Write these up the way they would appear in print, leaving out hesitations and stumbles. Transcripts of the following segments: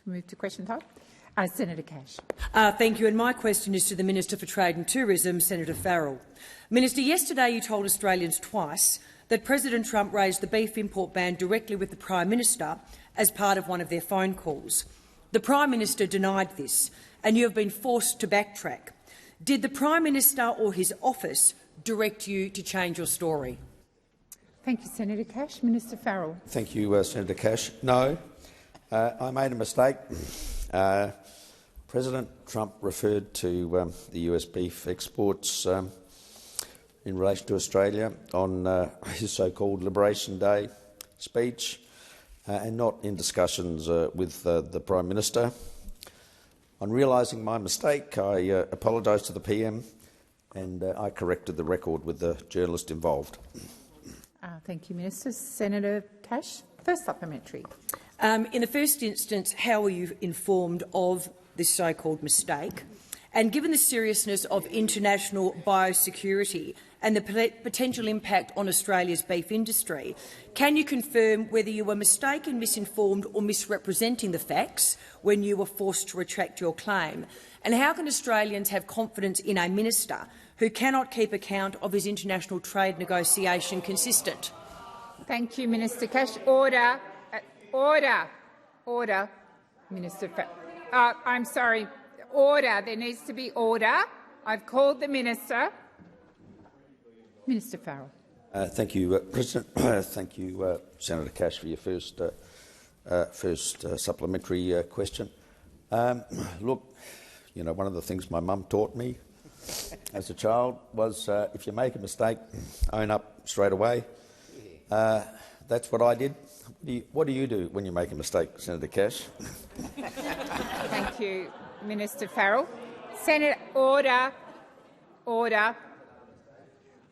we'll move to question time. Senator Cash. Thank you. And my question is to the Minister for Trade and Tourism, Senator Farrell. Minister, yesterday you told Australians twice that President Trump raised the beef import ban directly with the Prime Minister as part of one of their phone calls. The Prime Minister denied this, and you have been forced to backtrack. Did the Prime Minister or his office direct you to change your story? Thank you, Senator Cash. Minister Farrell. Thank you, Senator Cash. No, I made a mistake. President Trump referred to the US beef exports in relation to Australia on his so-called Liberation Day speech and not in discussions with the Prime Minister. On realising my mistake, I apologised to the PM and I corrected the record with the journalist involved. Thank you, Minister. Senator Cash, first supplementary. In the first instance, how were you informed of this so-called mistake? And given the seriousness of international biosecurity and the potential impact on Australia's beef industry, can you confirm whether you were mistaken, misinformed or misrepresenting the facts when you were forced to retract your claim? And how can Australians have confidence in a minister who cannot keep account of his international trade negotiation consistent? Thank you, Minister Cash. Order. Order. Order. Minister I'm sorry. Order. There needs to be order. I've called the Minister. Minister Farrell. Thank you, President. Thank you, Senator Cash, for your first supplementary question. Look, you know, one of the things my mum taught me as a child was if you make a mistake, own up straight away. That's what I did. What do you do when you make a mistake, Senator Cash? Thank you, Minister Farrell. Senator, order. Order.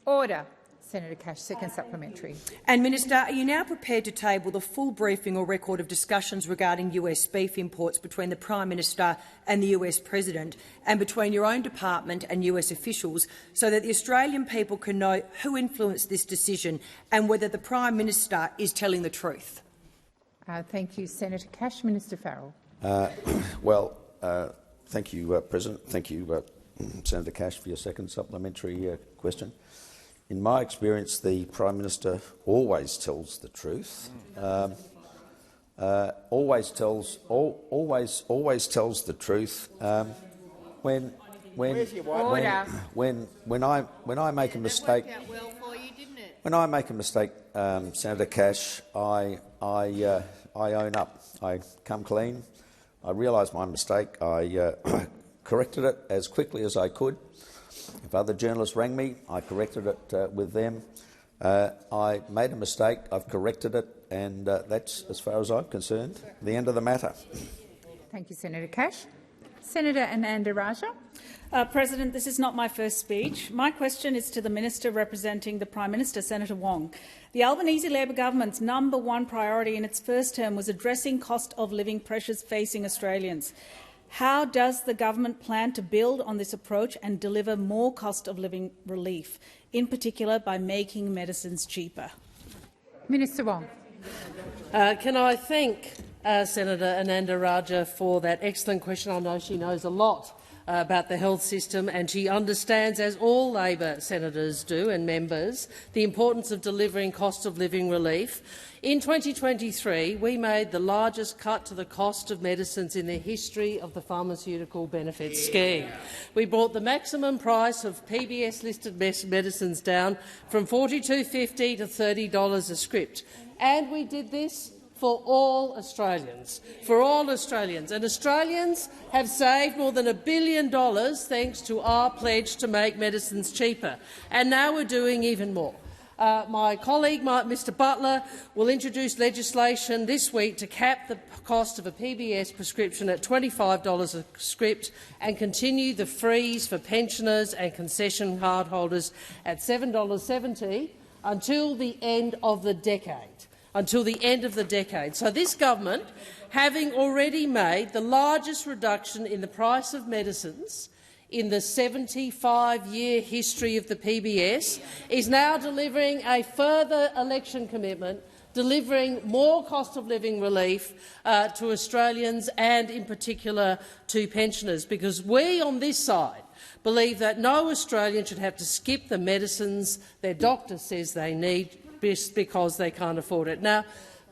Order. Senator Cash, second supplementary. And Minister, are you now prepared to table the full briefing or record of discussions regarding US beef imports between the Prime Minister and the US President and between your own department and US officials so that the Australian people can know who influenced this decision and whether the Prime Minister is telling the truth? Thank you, Senator Cash. Minister Farrell. Thank you, President. Thank you, Senator Cash, for your second supplementary question. In my experience, the Prime Minister always tells the truth. Always tells the truth. When I make a mistake, Senator Cash, I own up. I come clean. I realise my mistake. I corrected it as quickly as I could. If other journalists rang me, I corrected it with them. I made a mistake, I've corrected it, and that's, as far as I'm concerned, the end of the matter. Thank you, Senator Cash. Senator Ananda Raja. President, this is not my first speech. My question is to the Minister representing the Prime Minister, Senator Wong. The Albanese Labor government's #1 priority in its first term was addressing cost of living pressures facing Australians. How does the government plan to build on this approach and deliver more cost-of-living relief, in particular by making medicines cheaper? Minister Wong. Can I thank Senator Ananda Raja for that excellent question? I know she knows a lot about the health system and she understands, as all Labor senators do and members, the importance of delivering cost-of-living relief. In 2023, we made the largest cut to the cost of medicines in the history of the pharmaceutical benefits scheme. We brought the maximum price of PBS-listed medicines down from $42.50 to $30 a script, and we did this for all Australians. And Australians have saved more than $1 billion thanks to our pledge to make medicines cheaper, and now we're doing even more. My colleague, Mr Butler, will introduce legislation this week to cap the cost of a PBS prescription at $25 a script and continue the freeze for pensioners and concession card holders at $7.70 until the end of the decade. So this government, having already made the largest reduction in the price of medicines in the 75-year history of the PBS, is now delivering a further election commitment delivering more cost of living relief to Australians and in particular to pensioners, because we on this side believe that no Australian should have to skip the medicines their doctor says they need just because they can't afford it. Now,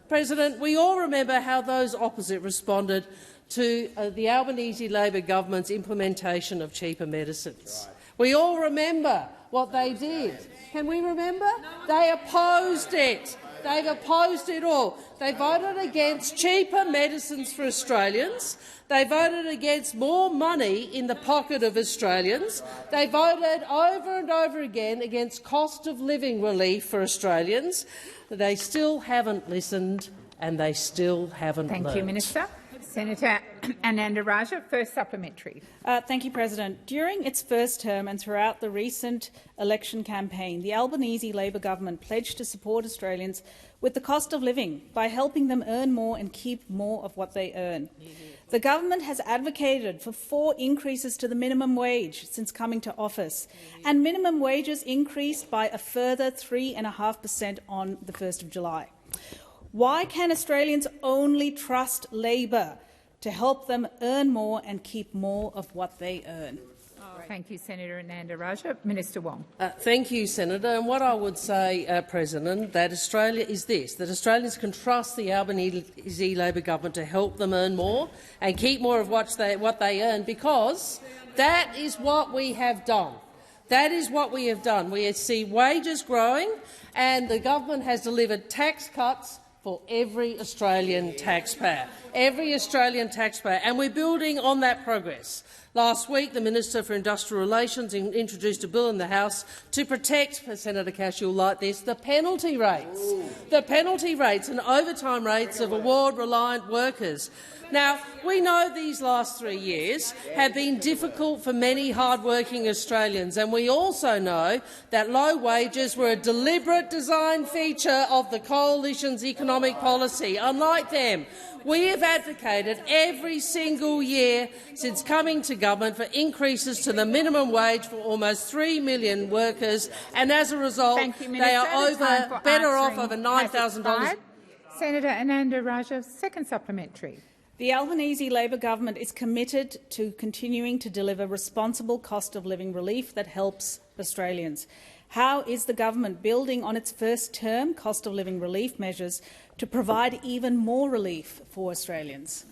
President, we all remember how those opposite responded to the Albanese Labor government's implementation of cheaper medicines. We all remember what they did. Can we remember? They opposed it. They've opposed it all. They voted against cheaper medicines for Australians. They voted against more money in the pocket of Australians. They voted over and over again against cost of living relief for Australians. They still haven't listened and they still haven't learned. Thank you, Minister. Senator Ananda Raja, first supplementary. Thank you, President. During its first term and throughout the recent election campaign, the Albanese Labor government pledged to support Australians with the cost of living by helping them earn more and keep more of what they earn. The government has advocated for 4 increases to the minimum wage since coming to office, and minimum wages increased by a further 3.5% on the 1st of July. Why can Australians only trust Labor to help them earn more and keep more of what they earn? Thank you, Senator Ananda Raja. Minister Wong. Thank you, Senator. And what I would say, President, that Australia is this, that Australians can trust the Albanese Labor government to help them earn more and keep more of what they earn, because that is what we have done. That is what we have done. We see wages growing and the government has delivered tax cuts for every Australian taxpayer. Every Australian taxpayer. And we're building on that progress. Last week, the Minister for Industrial Relations introduced a bill in the House to protect, Senator Cash, you'll like this, the penalty rates. The penalty rates and overtime rates of award-reliant workers. Now, we know these last 3 years have been difficult for many hard-working Australians, and we also know that low wages were a deliberate design feature of the Coalition's economic policy. Unlike them, we have advocated every single year since coming to government for increases to the minimum wage for almost 3 million workers, and as a result, they are better off over $9,000. Senator Ananda Raja, second supplementary. The Albanese Labor government is committed to continuing to deliver responsible cost of living relief that helps Australians. How is the government building on its first term cost of living relief measures to provide even more relief for Australians?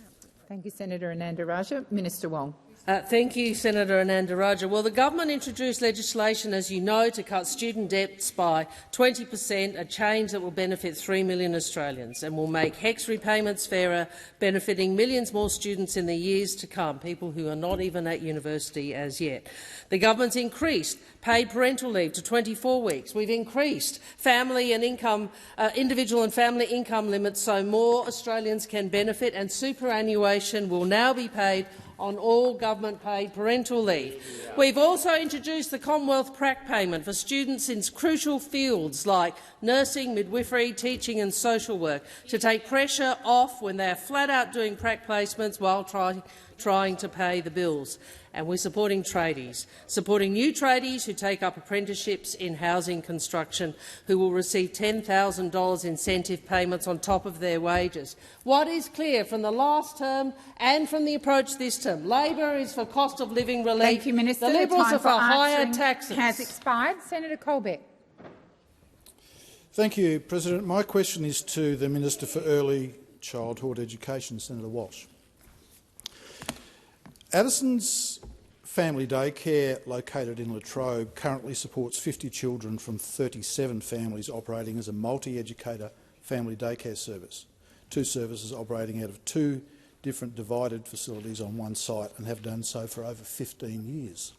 Thank you, Senator Ananda Raja. Minister Wong. Thank you, Senator Ananda Raja. Well, the government introduced legislation, as you know, to cut student debts by 20%, a change that will benefit 3 million Australians and will make HECS repayments fairer, benefiting millions more students in the years to come, people who are not even at university as yet. The government's increased paid parental leave to 24 weeks. We've increased family and income, individual and family income limits so more Australians can benefit, and superannuation will now be paid on all government-paid parental leave. We've also introduced the Commonwealth prac payment for students in crucial fields like nursing, midwifery, teaching and social work to take pressure off when they are flat out doing prac placements while trying to pay the bills. And we're supporting tradies, supporting new tradies who take up apprenticeships in housing construction, who will receive $10,000 incentive payments on top of their wages. What is clear from the last term and from the approach this term? Labor is for cost of living relief. Thank you, Minister. The Liberals are for higher taxes. Has expired. Senator Colbeck. Thank you, President. My question is to the Minister for Early Childhood Education, Senator Walsh. Addison's family daycare, located in Latrobe, currently supports 50 children from 37 families operating as a multi-educator family daycare service. 2 services operating out of 2 different divided facilities on one site and have done so for over 15 years.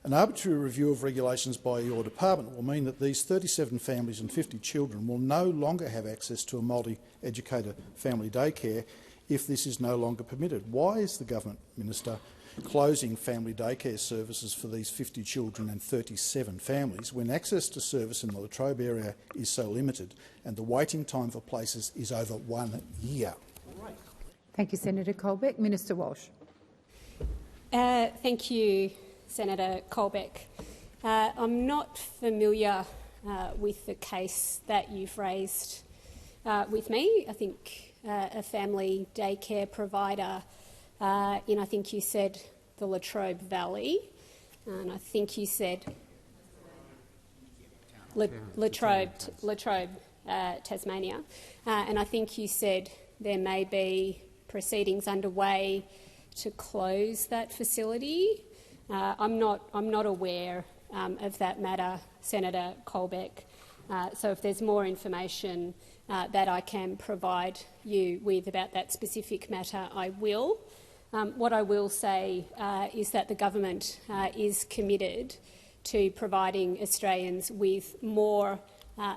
An arbitrary review of regulations by your department will mean that these 37 families and 50 children will no longer have access to a multi-educator family daycare if this is no longer permitted. Why is the government, Minister, closing family daycare services for these 50 children and 37 families when access to service in the Latrobe area is so limited and the waiting time for places is over 1 year? Thank you, Senator Colbeck. Minister Walsh. Thank you, Senator Colbeck. I'm not familiar with the case that you've raised with me. I think a family daycare provider in, I think you said, the Latrobe Valley, and I think you said Latrobe, Tasmania, and I think you said there may be proceedings underway to close that facility. I'm not aware of that matter, Senator Colbeck. So if there's more information that I can provide you with about that specific matter, I will. What I will say is that the government is committed to providing Australians with more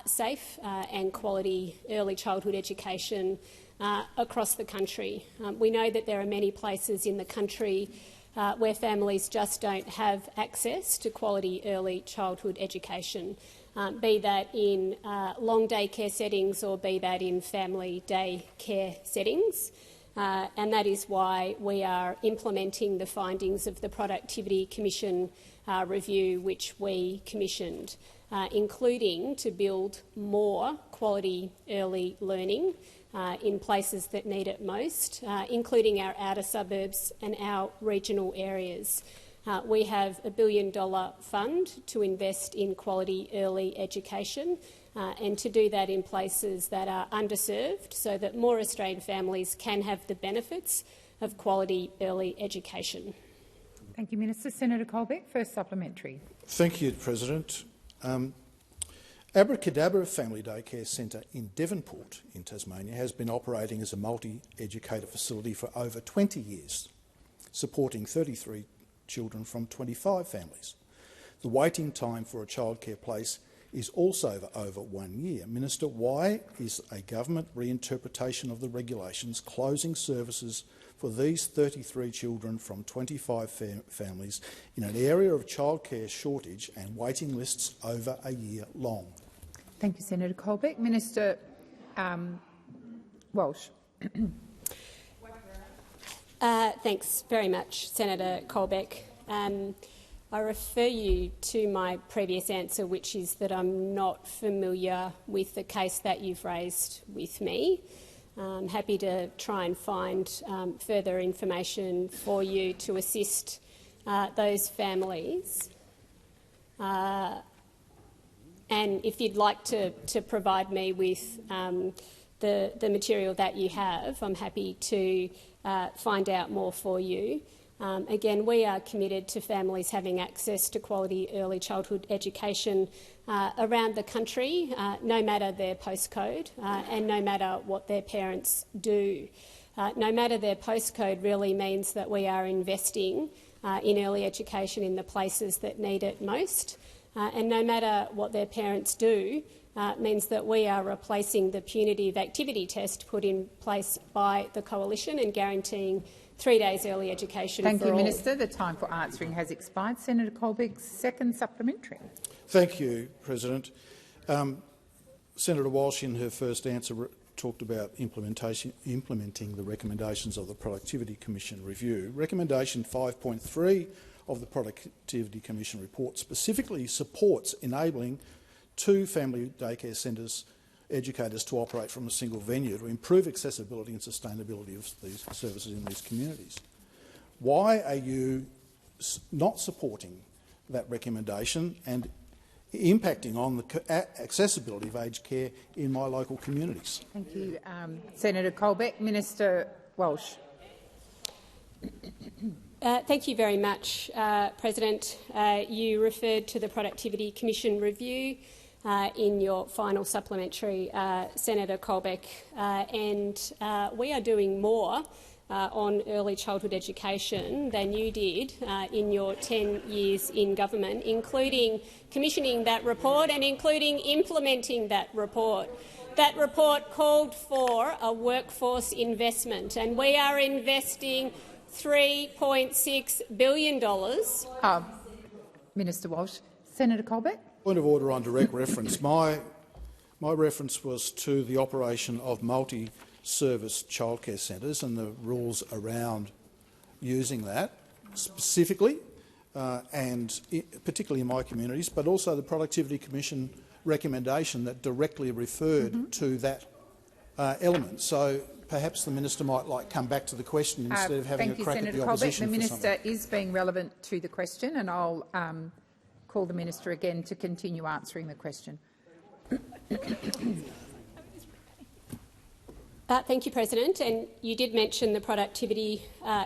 safe and quality early childhood education across the country. We know that there are many places in the country where families just don't have access to quality early childhood education, be that in long day care settings or be that in family day care settings. And that is why we are implementing the findings of the Productivity Commission review which we commissioned, including to build more quality early learning in places that need it most, including our outer suburbs and our regional areas. We have a $1 billion fund to invest in quality early education and to do that in places that are underserved so that more Australian families can have the benefits of quality early education. Thank you, Minister. Senator Colbeck, first supplementary. Thank you, President. Abracadabra Family Daycare Centre in Devonport in Tasmania has been operating as a multi-educator facility for over 20 years, supporting 33 children from 25 families. The waiting time for a childcare place is also over 1 year. Minister, why is a government reinterpretation of the regulations closing services for these 33 children from 25 families in an area of childcare shortage and waiting lists over a year long? Thank you, Senator Colbeck. Minister Walsh. Thanks very much, Senator Colbeck. I refer you to my previous answer, which is that I'm not familiar with the case that you've raised with me. I'm happy to try and find further information for you to assist those families. And if you'd like to provide me with the material that you have, I'm happy to find out more for you. Again, we are committed to families having access to quality early childhood education around the country, no matter their postcode and no matter what their parents do. No matter their postcode really means that we are investing in early education in the places that need it most. And no matter what their parents do, means that we are replacing the punitive activity test put in place by the Coalition and guaranteeing 3 days early education for all. Thank you, Minister. The time for answering has expired. Senator Colbeck's second supplementary. Thank you, President. Senator Walsh, in her first answer, talked about implementing the recommendations of the Productivity Commission review. Recommendation 5.3 of the Productivity Commission report specifically supports enabling 2 family daycare centres educators to operate from a single venue to improve accessibility and sustainability of these services in these communities. Why are you not supporting that recommendation and impacting on the accessibility of aged care in my local communities? Thank you, Senator Colbeck. Minister Walsh. Thank you very much, President. You referred to the Productivity Commission review in your final supplementary, Senator Colbeck, and we are doing more on early childhood education than you did in your 10 years in government, including commissioning that report and including implementing that report. That report called for a workforce investment, and we are investing $3.6 billion. Minister Walsh. Senator Colbeck. Point of order on direct reference. My reference was to the operation of multi-service childcare centres and the rules around using that specifically and particularly in my communities, but also the Productivity Commission recommendation that directly referred to that element. So perhaps the minister might come back to the question instead of having a crack at the opposition. The minister is being relevant to the question, and I'll call the minister again to continue answering the question. Thank you, President. And you did mention the Productivity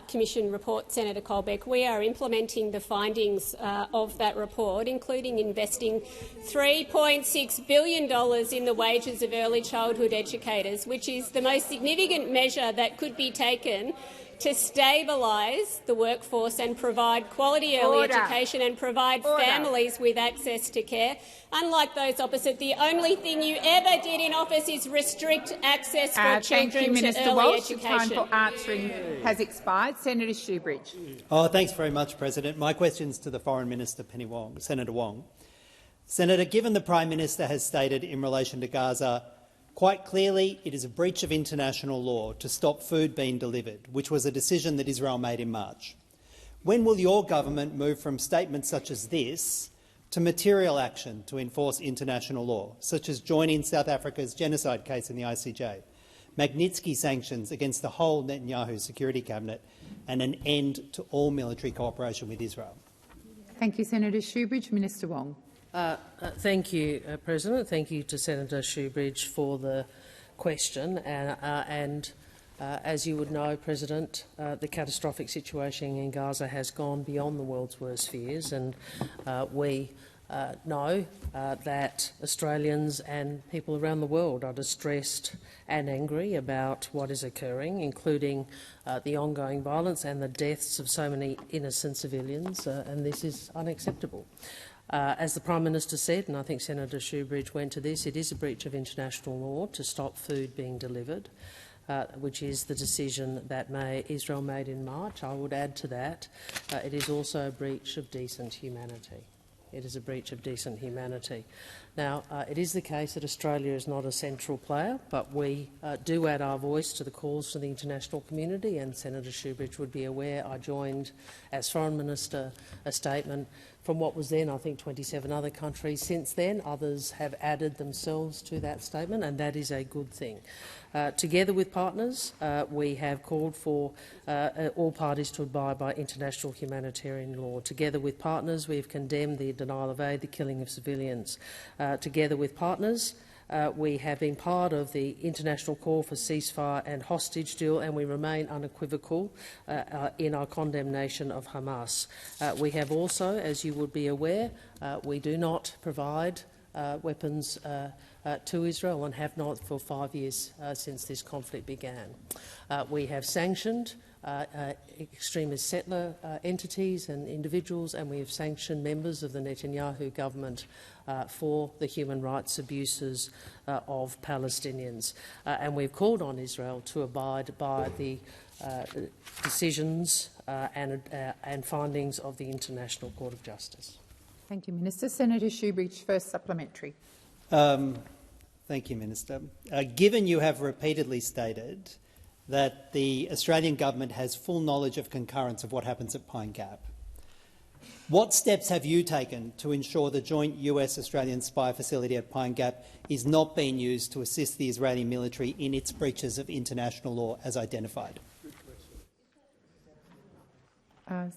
Commission report, Senator Colbeck. We are implementing the findings of that report, including investing $3.6 billion in the wages of early childhood educators, which is the most significant measure that could be taken to stabilise the workforce and provide quality early education and provide families with access to care. Unlike those opposite, the only thing you ever did in office is restrict access for children to early education. Time for answering has expired. Senator Shoebridge. Thanks very much, President. My question is to the Foreign Minister, Senator Wong. Senator, given the Prime Minister has stated in relation to Gaza, quite clearly it is a breach of international law to stop food being delivered, which was a decision that Israel made in March. When will your government move from statements such as this to material action to enforce international law, such as joining South Africa's genocide case in the ICJ, Magnitsky sanctions against the whole Netanyahu Security Cabinet, and an end to all military cooperation with Israel? Thank you, Senator Shoebridge. Minister Wong. Thank you, President. Thank you to Senator Shoebridge for the question. As you would know, President, the catastrophic situation in Gaza has gone beyond the world's worst fears, and we know that Australians and people around the world are distressed and angry about what is occurring, including the ongoing violence and the deaths of so many innocent civilians, and this is unacceptable. As the Prime Minister said, and I think Senator Shoebridge went to this, it is a breach of international law to stop food being delivered, which is the decision that Israel made in March. I would add to that, it is also a breach of decent humanity. It is a breach of decent humanity. Now, it is the case that Australia is not a central player, but we do add our voice to the calls from the international community, and Senator Shoebridge would be aware I joined, as Foreign Minister, a statement from what was then, I think, 27 other countries. Since then, others have added themselves to that statement, and that is a good thing. Together with partners, we have called for all parties to abide by international humanitarian law. Together with partners, we have condemned the denial of aid, the killing of civilians. Together with partners, we have been part of the international call for ceasefire and hostage deal, and we remain unequivocal in our condemnation of Hamas. We have also, as you would be aware, we do not provide weapons to Israel and have not for 5 years since this conflict began. We have sanctioned extremist settler entities and individuals, and we have sanctioned members of the Netanyahu government for the human rights abuses of Palestinians. And we've called on Israel to abide by the decisions and findings of the International Court of Justice. Thank you, Minister. Senator Shoebridge, first supplementary. Thank you, Minister. Given you have repeatedly stated that the Australian government has full knowledge of concurrence of what happens at Pine Gap, what steps have you taken to ensure the joint US-Australian spy facility at Pine Gap is not being used to assist the Israeli military in its breaches of international law as identified?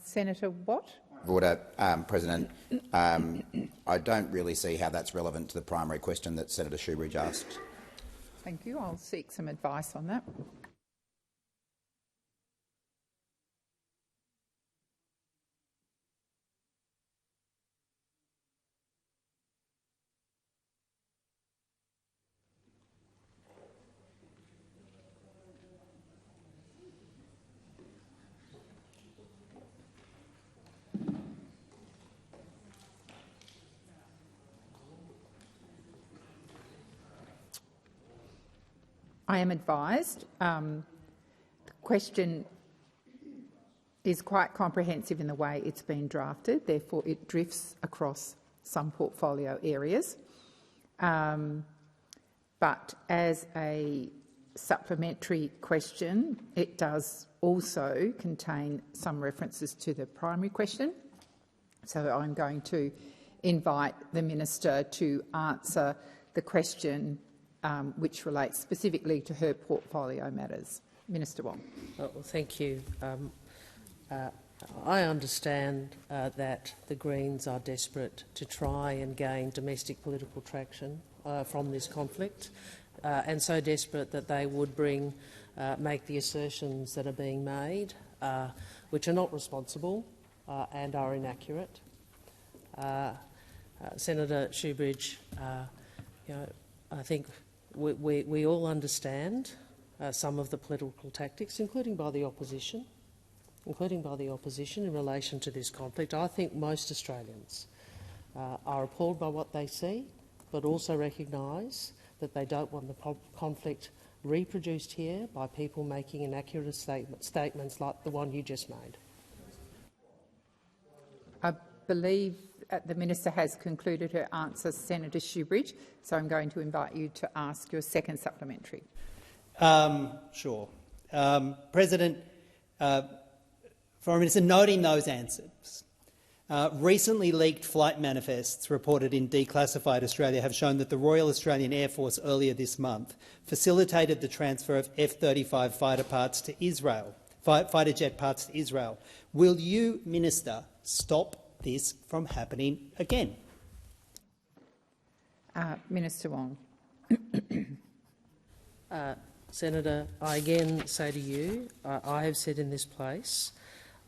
Senator Watt. Order, President. I don't really see how that's relevant to the primary question that Senator Shoebridge asked. Thank you. I'll seek some advice on that. I am advised the question is quite comprehensive in the way it's been drafted, therefore it drifts across some portfolio areas. But as a supplementary question, it does also contain some references to the primary question. So I'm going to invite the Minister to answer the question which relates specifically to her portfolio matters. Minister Wong. Well, thank you. I understand that the Greens are desperate to try and gain domestic political traction from this conflict, and so desperate that they would make the assertions that are being made, which are not responsible and are inaccurate. Senator Shoebridge, I think we all understand some of the political tactics, including by the opposition in relation to this conflict. I think most Australians are appalled by what they see, but also recognise that they don't want the conflict reproduced here by people making inaccurate statements like the one you just made. I believe the Minister has concluded her answer, Senator Shoebridge, so I'm going to invite you to ask your second supplementary. Sure. President, Foreign Minister, noting those answers, recently leaked flight manifests reported in Declassified Australia have shown that the Royal Australian Air Force earlier this month facilitated the transfer of F-35 fighter jet parts to Israel. Will you, Minister, stop this from happening again? Minister Wong. Senator, I again say to you, I have said in this place,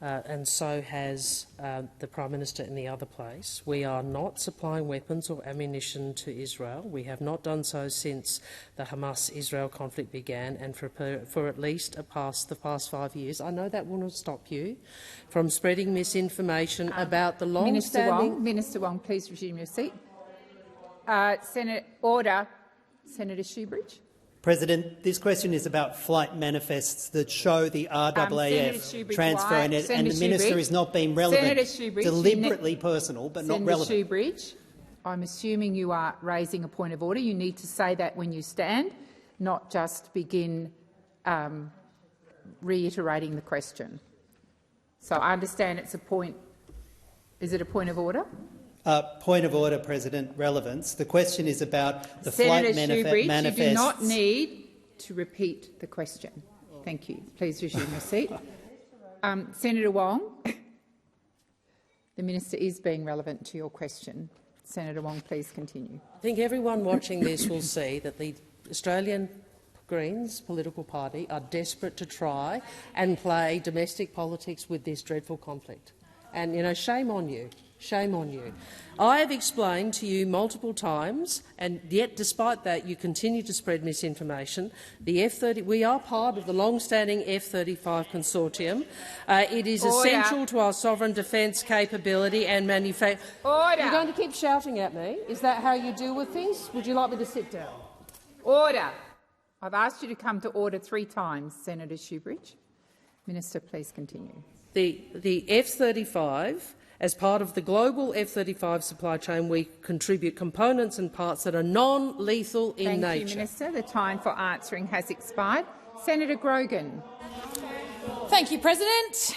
and so has the Prime Minister in the other place, we are not supplying weapons or ammunition to Israel. We have not done so since the Hamas-Israel conflict began, and for at least the past 5 years. I know that will not stop you from spreading misinformation about the long-standing— Minister Wong, please resume your seat. Senator Shoebridge. President, this question is about flight manifests that show the RAAF transfer, and the Minister is not being relevant. Deliberately personal, but not relevant. Senator Shoebridge, I'm assuming you are raising a point of order. You need to say that when you stand, not just begin reiterating the question. So I understand it's a point. Is it a point of order? Point of order, President. Relevance. The question is about the Senator flight Shoebridge, manifests. you do not need to repeat the question. Thank you. Please resume your seat. Senator Wong, the Minister is being relevant to your question. Senator Wong, please continue. I think everyone watching this will see that the Australian Greens political party are desperate to try and play domestic politics with this dreadful conflict. And, shame on you. Shame on you. I have explained to you multiple times, and yet despite that you continue to spread misinformation. We are part of the long-standing F-35 consortium. It is essential to our sovereign defence capability and manufacture. You're going to keep shouting at me? Is that how you deal with things? Would you like me to sit down? Order. I've asked you to come to order 3 times, Senator Shoebridge. Minister, please continue. The F-35, as part of the global F-35 supply chain, we contribute components and parts that are non-lethal in nature. Thank you, Minister. The time for answering has expired. Senator Grogan. Thank you, President.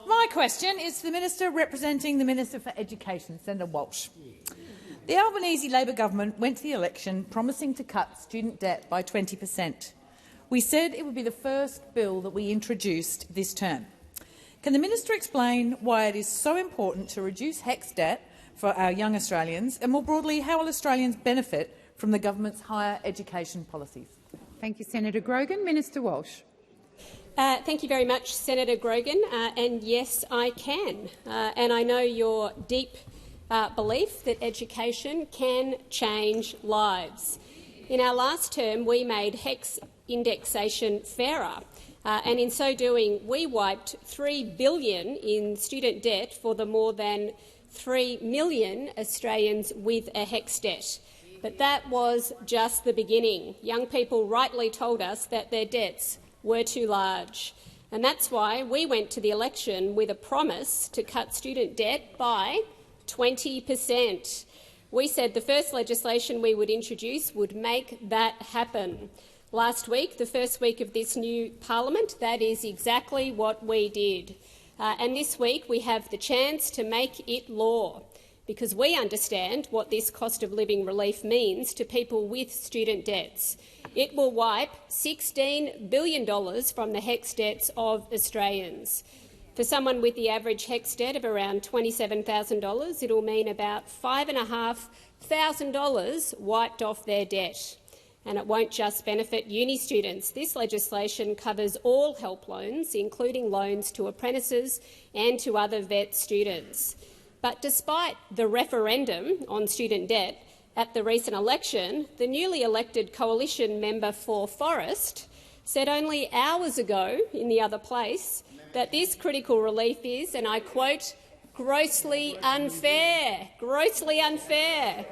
My question is to the Minister representing the Minister for Education, Senator Walsh. The Albanese Labor government went to the election promising to cut student debt by 20%. We said it would be the first bill that we introduced this term. Can the Minister explain why it is so important to reduce HECS debt for our young Australians, and more broadly, how will Australians benefit from the government's higher education policies? Thank you, Senator Grogan. Minister Walsh. Thank you very much, Senator Grogan. And yes, I can. And I know your deep belief that education can change lives. In our last term, we made HECS indexation fairer. And in so doing, we wiped $3 billion in student debt for the more than 3 million Australians with a HECS debt. But that was just the beginning. Young people rightly told us that their debts were too large. And that's why we went to the election with a promise to cut student debt by 20%. We said the first legislation we would introduce would make that happen. Last week, the first week of this new parliament, that is exactly what we did. And this week we have the chance to make it law. because we understand what this cost of living relief means to people with student debts. It will wipe $16 billion from the HECS debts of Australians. For someone with the average HECS debt of around $27,000, it will mean about $5,500 wiped off their debt. And it won't just benefit uni students. This legislation covers all help loans, including loans to apprentices and to other vet students. But despite the referendum on student debt at the recent election, the newly elected coalition member for Forrest said only hours ago in the other place that this critical relief is, and I quote, grossly unfair. Grossly unfair.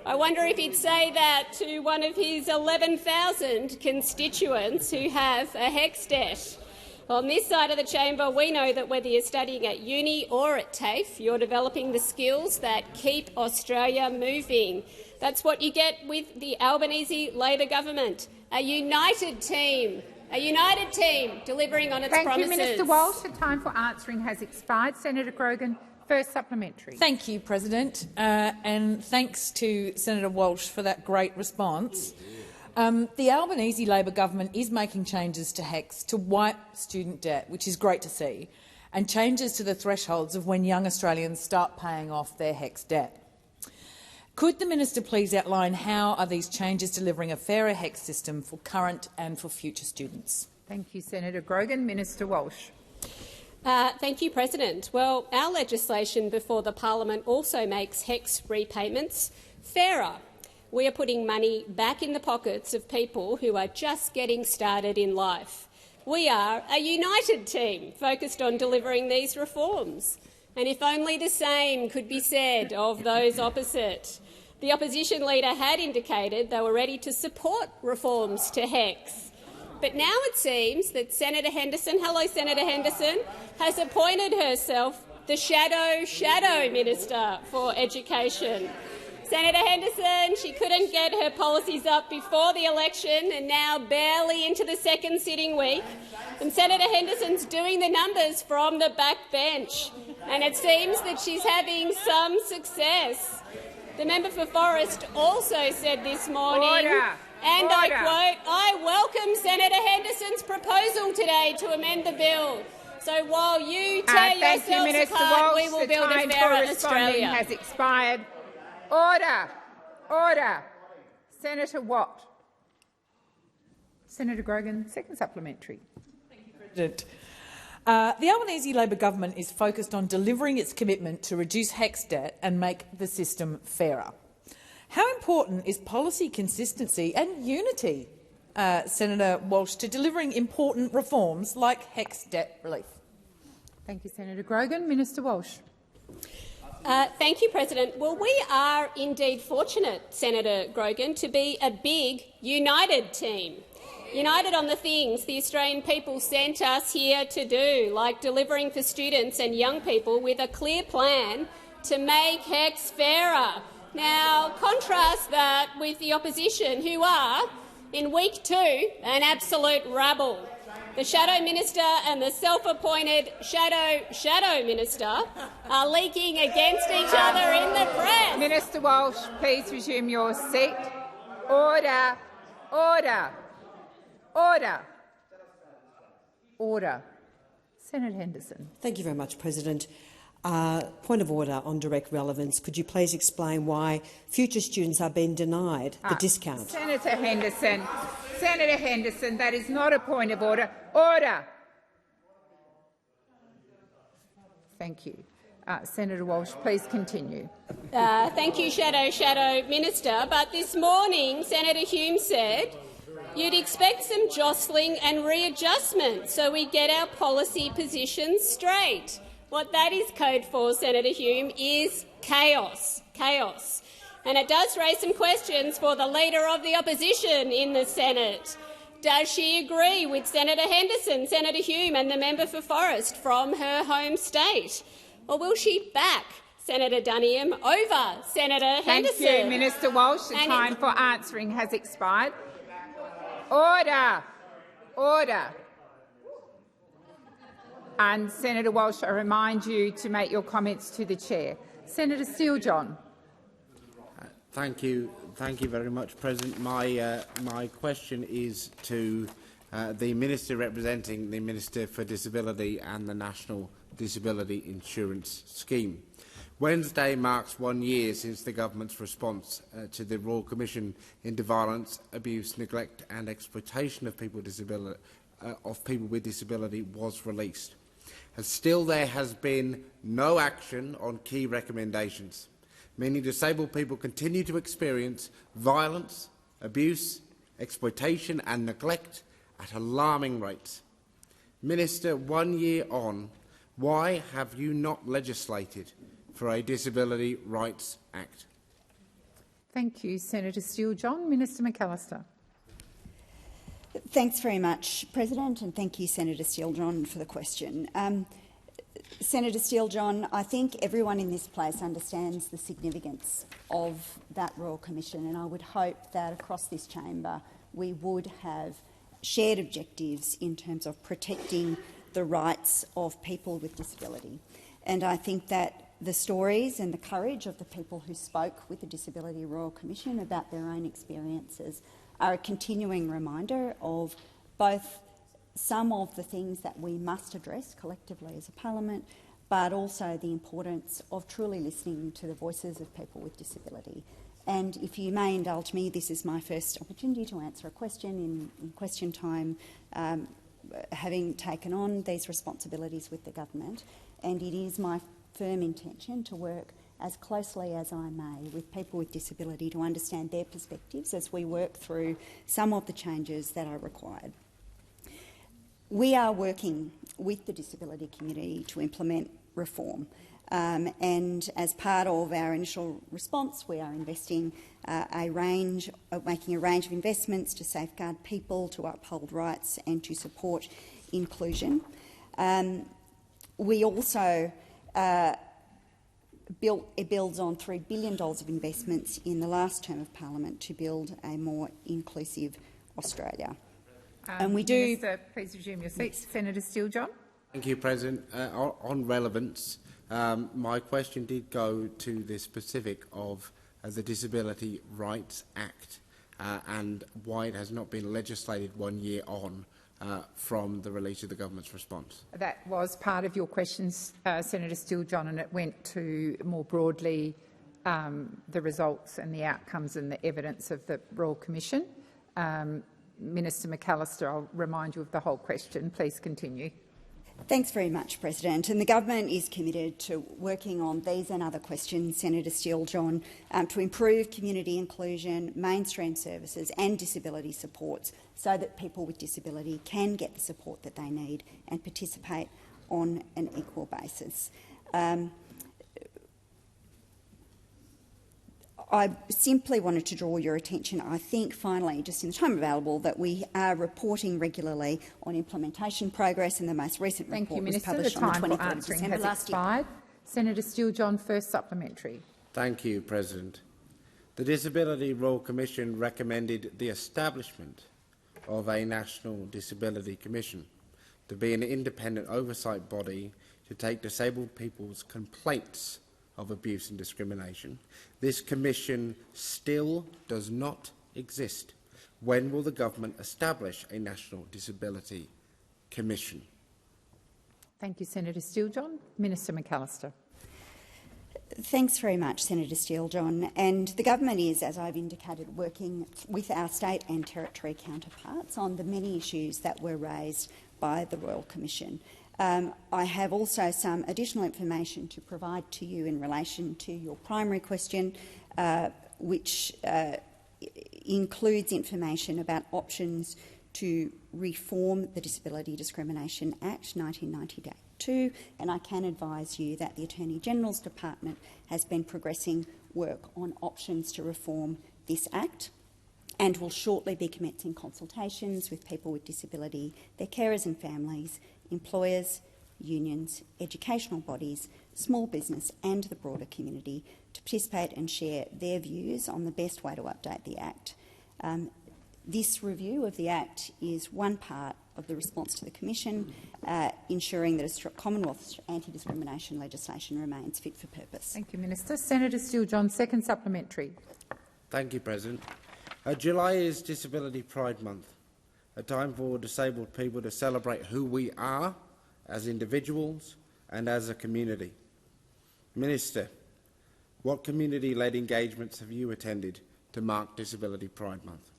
I wonder if he'd say that to one of his 11,000 constituents who have a HECS debt. On this side of the chamber, we know that whether you're studying at uni or at TAFE, you're developing the skills that keep Australia moving. That's what you get with the Albanese Labor government, a united team delivering on its promises. Thank you, Minister Walsh. The time for answering has expired. Senator Grogan, first supplementary. Thank you, President, and thanks to Senator Walsh for that great response. The Albanese Labor government is making changes to HECS to wipe student debt, which is great to see, and changes to the thresholds of when young Australians start paying off their HECS debt. Could the minister please outline how are these changes delivering a fairer HECS system for current and for future students? Thank you, Senator Grogan. Minister Walsh. Thank you, President. Well, our legislation before the parliament also makes HECS repayments fairer. We are putting money back in the pockets of people who are just getting started in life. We are a united team focused on delivering these reforms. And if only the same could be said of those opposite. The opposition leader had indicated they were ready to support reforms to HECS. But now it seems that Senator Henderson, has appointed herself the shadow Minister for Education. Senator Henderson, she couldn't get her policies up before the election and now barely into the second sitting week. And Senator Henderson's doing the numbers from the back bench. And it seems that she's having some success. The member for Forrest also said this morning, and I quote, "I welcome Senator Henderson's proposal today to amend the bill. So while you tear yourselves apart, we will build a fairer Australia." Has expired. Order. Order. Senator Watt. Senator Grogan, second supplementary. Thank you, President. The Albanese Labor government is focused on delivering its commitment to reduce HECS debt and make the system fairer. How important is policy consistency and unity, Senator Walsh, to delivering important reforms like HECS debt relief? Thank you, Senator Grogan. Minister Walsh. Thank you, President. Well, we are indeed fortunate, Senator Grogan, to be a big, united team. United on the things the Australian people sent us here to do, like delivering for students and young people with a clear plan to make HECS fairer. Now, contrast that with the opposition, who are, in week 2, an absolute rabble. The shadow minister and the self-appointed shadow minister are leaking against each other in the press. Minister Walsh, please resume your seat. Order. Order. Order. Order. Senator Henderson. Thank you very much, President. Point of order on direct relevance. Could you please explain why future students are being denied the discount? Senator Henderson, that is not a point of order. Order. Thank you. Senator Walsh, please continue. Thank you, Shadow Minister. But this morning, Senator Hume said you'd expect some jostling and readjustment so we get our policy positions straight. What that is code for, Senator Hume, is chaos. Chaos. And it does raise some questions for the Leader of the Opposition in the Senate. Does she agree with Senator Henderson, Senator Hume and the member for Forrest from her home state? Or will she back Senator Duniam over Senator Henderson? Thank you, Minister Walsh. The time for answering has expired. Order. Order. And Senator Walsh, I remind you to make your comments to the chair. Senator Steele-John. Thank you very much, President. My question is to the Minister representing the Minister for Disability and the National Disability Insurance Scheme. Wednesday marks 1 year since the Government's response to the Royal Commission into Violence, Abuse, Neglect and Exploitation of people with disability was released. And still there has been no action on key recommendations, meaning disabled people continue to experience violence, abuse, exploitation and neglect at alarming rates. Minister, 1 year on, why have you not legislated for a Disability Rights Act? Thank you, Senator Steele-John. Minister McAllister. Thanks very much, President, and thank you, Senator Steele-John, for the question. Senator Steele-John, I think everyone in this place understands the significance of that Royal Commission, and I would hope that across this chamber we would have shared objectives in terms of protecting the rights of people with disability. And I think that the stories and the courage of the people who spoke with the Disability Royal Commission about their own experiences are a continuing reminder of both some of the things that we must address collectively as a parliament, but also the importance of truly listening to the voices of people with disability. And if you may indulge me, this is my first opportunity to answer a question in question time, having taken on these responsibilities with the government, and it is my firm intention to work as closely as I may with people with disability to understand their perspectives as we work through some of the changes that are required. We are working with the disability community to implement reform, and as part of our initial response, we are investing making a range of investments to safeguard people, to uphold rights and to support inclusion. We also it builds on $3 billion of investments in the last term of Parliament to build a more inclusive Australia. And we do. Minister, please resume your seat. Yes. Senator Steele-John. Thank you, President. On relevance, my question did go to the specific of the Disability Rights Act and why it has not been legislated 1 year on from the release of the government's response. That was part of your questions, Senator Steele-John, and it went to more broadly the results and the outcomes and the evidence of the Royal Commission. Minister McAllister, I'll remind you of the whole question. Please continue. Thanks very much, President. And the government is committed to working on these and other questions, Senator Steele-John, to improve community inclusion, mainstream services and disability supports so that people with disability can get the support that they need and participate on an equal basis. I simply wanted to draw your attention, I think, finally, just in the time available, that we are reporting regularly on implementation progress, and the most recent report was published on the 23rd of December last year. Senator Steele-John, first supplementary. Thank you, President. The Disability Royal Commission recommended the establishment of a National Disability Commission to be an independent oversight body to take disabled people's complaints of abuse and discrimination. This commission still does not exist. When will the government establish a National Disability Commission? Thank you, Senator Steele-John. Minister McAllister. Thanks very much, Senator Steele-John. And the government is, as I've indicated, working with our state and territory counterparts on the many issues that were raised by the Royal Commission. I have also some additional information to provide to you in relation to your primary question, which includes information about options to reform the Disability Discrimination Act 1992, and I can advise you that the Attorney-General's Department has been progressing work on options to reform this Act and will shortly be commencing consultations with people with disability, their carers and families, employers, unions, educational bodies, small business and the broader community to participate and share their views on the best way to update the Act. This review of the Act is one part of the response to the Commission, ensuring that Commonwealth anti-discrimination legislation remains fit for purpose. Thank you, Minister. Senator Steele-John, second supplementary. Thank you, President. July is Disability Pride Month, a time for disabled people to celebrate who we are as individuals and as a community. Minister, what community-led engagements have you attended to mark Disability Pride Month?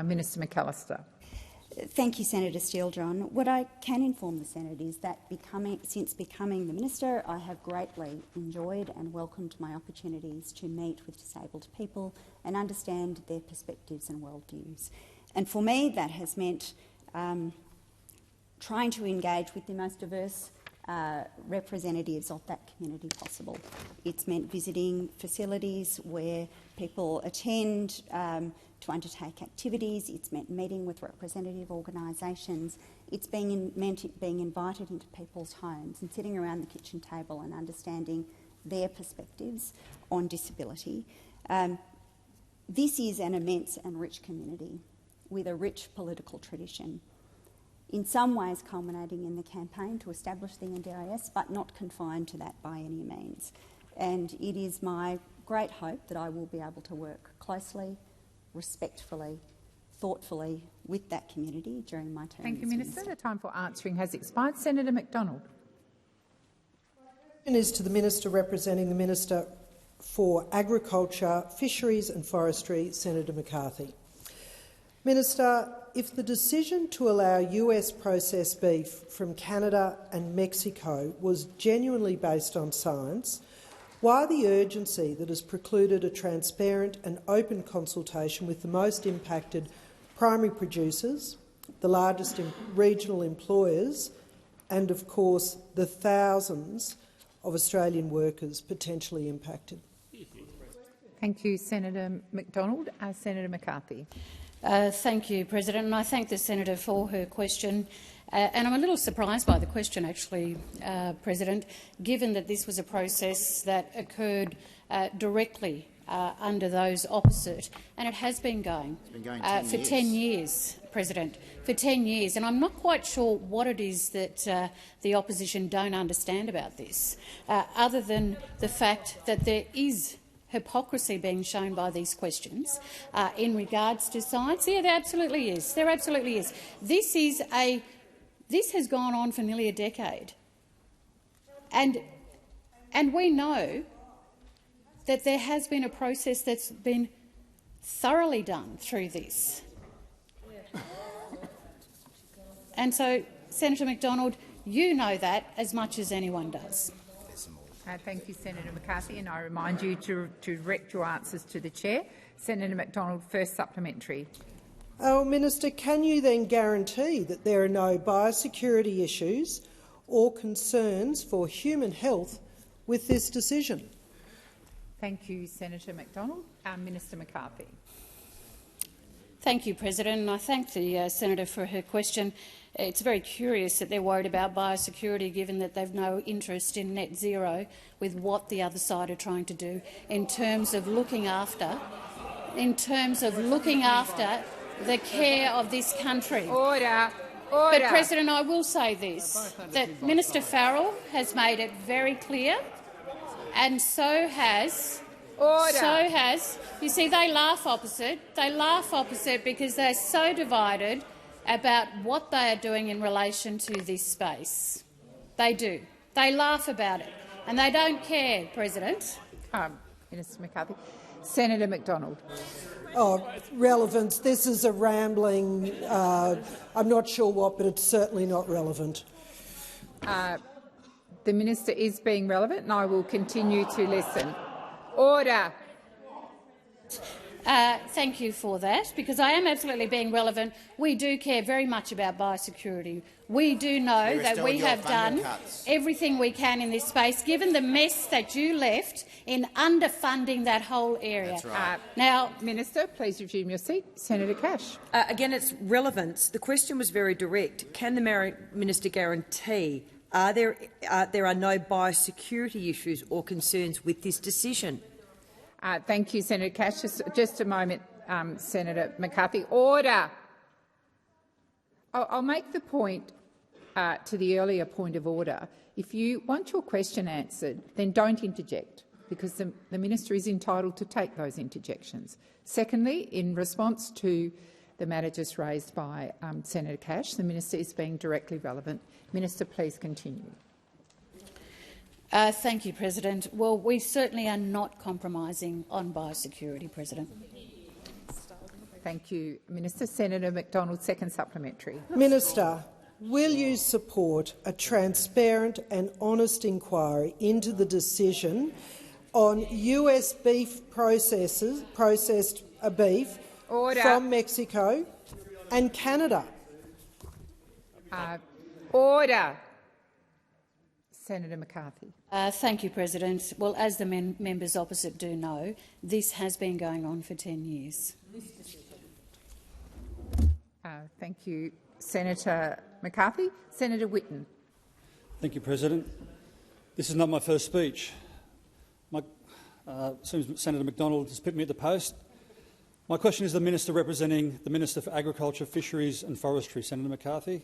Minister McAllister. Thank you, Senator Steele-John. What I can inform the Senate is that since becoming the Minister, I have greatly enjoyed and welcomed my opportunities to meet with disabled people and understand their perspectives and worldviews. And for me, that has meant trying to engage with the most diverse representatives of that community possible. It's meant visiting facilities where people attend to undertake activities. It's meant meeting with representative organisations. It's meant being invited into people's homes and sitting around the kitchen table and understanding their perspectives on disability. This is an immense and rich community with a rich political tradition, in some ways culminating in the campaign to establish the NDIS, but not confined to that by any means. And it is my great hope that I will be able to work closely, respectfully, thoughtfully with that community during my term. Thank you, Minister. The time for answering has expired. Senator McDonald. My question is to the Minister representing the Minister for Agriculture, Fisheries and Forestry, Senator McCarthy. Minister, if the decision to allow US processed beef from Canada and Mexico was genuinely based on science, why the urgency that has precluded a transparent and open consultation with the most impacted primary producers, the largest regional employers and, of course, the thousands of Australian workers potentially impacted? Thank you, Senator McDonald. Senator McCarthy. Thank you, President, and I thank the senator for her question. And I'm a little surprised by the question, actually, President, given that this was a process that occurred directly under those opposite, and it has been going, for 10 years, President, for 10 years. And I'm not quite sure what it is that the opposition don't understand about this, other than the fact that there is hypocrisy being shown by these questions in regards to science. Yeah, there absolutely is. There absolutely is. This has gone on for nearly a decade, and we know that there has been a process that's been thoroughly done through this. And so, Senator McDonald, you know that as much as anyone does. Thank you, Senator McCarthy, and I remind you to direct your answers to the chair. Senator McDonald, first supplementary. Minister, can you then guarantee that there are no biosecurity issues or concerns for human health with this decision? Thank you, Senator McDonald. Minister McCarthy. Thank you, President, and I thank the senator for her question. It's very curious that they're worried about biosecurity, given that they've no interest in net zero with what the other side are trying to do in terms of looking after, the care of this country. Order. But, President, I will say this, that Minister Farrell has made it very clear, and so has. You see, they laugh opposite. They laugh opposite because they're so divided about what they are doing in relation to this space. They do. They laugh about it, and they don't care, President. Minister McCarthy. Senator McDonald. Relevance. This is a rambling, I'm not sure what, but it's certainly not relevant. The minister is being relevant, and I will continue to listen. Order. Thank you for that, because I am absolutely being relevant. We do care very much about biosecurity. We do know that we have done everything we can in this space, given the mess that you left in underfunding that whole area. That's right. Now, Minister, please resume your seat. Senator Cash. Again, it's relevance. The question was very direct. Can the minister guarantee there are no biosecurity issues or concerns with this decision? Thank you, Senator Cash. Just a moment. Senator McCarthy. Order. I'll make the point to the earlier point of order. If you want your question answered, then don't interject, because the minister is entitled to take those interjections. Secondly, in response to the matter just raised by Senator Cash, the minister is being directly relevant. Minister, please continue. Thank you, President. Well, we certainly are not compromising on biosecurity, President. Thank you, Minister. Senator McDonald, second supplementary. Minister, will you support a transparent and honest inquiry into the decision on US beef processed beef Order. from Mexico and Canada? Order. Senator McCarthy. Thank you, President. Well, as the members opposite do know, this has been going on for 10 years. Thank you, Senator McCarthy. Senator Whitten. Thank you, President. This is not my first speech. Seems Senator McDonald has put me at the post. My question is the Minister representing the Minister for Agriculture, Fisheries and Forestry, Senator McCarthy.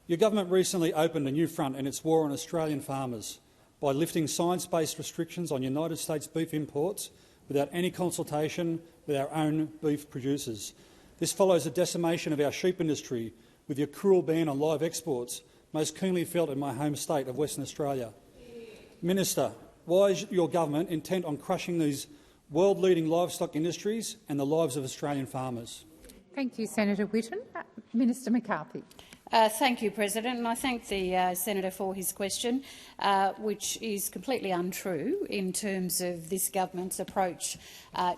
Your government recently opened a new front in its war on Australian farmers by lifting science-based restrictions on United States beef imports without any consultation with our own beef producers. This follows a decimation of our sheep industry with your cruel ban on live exports, most keenly felt in my home state of Western Australia. Minister, why is your government intent on crushing these world-leading livestock industries and the lives of Australian farmers? Thank you, Senator Whitten. Minister McCarthy. Thank you, President, and I thank the senator for his question, which is completely untrue in terms of this government's approach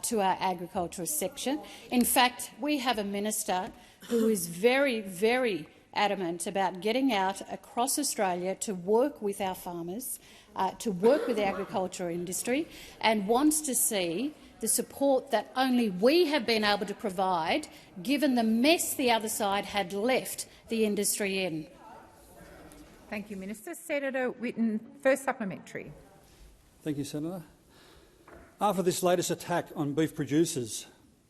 to our agricultural sector. In fact, we have a minister who is very, very adamant about getting out across Australia to work with our farmers, to work with the agricultural industry, and wants to see the support that only we have been able to provide, given the mess the other side had left the industry in. Thank you, Minister. Senator Whitten, first supplementary. Thank you, Senator. After this latest attack on beef producers,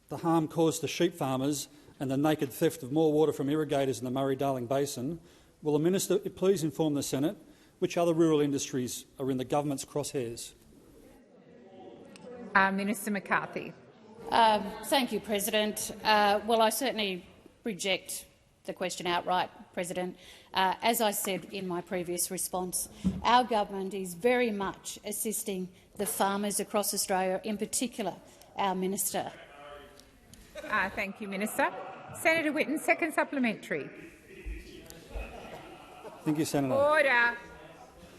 the harm caused to sheep farmers and the naked theft of more water from irrigators in the Murray-Darling Basin, will the Minister please inform the Senate which other rural industries are in the government's crosshairs? Minister McCarthy. Thank you, President. Well, I certainly reject the question outright, President. As I said in my previous response, our government is very much assisting the farmers across Australia, in particular our minister. Thank you, Minister. Senator Whitten, second supplementary. Thank you, Senator. Order.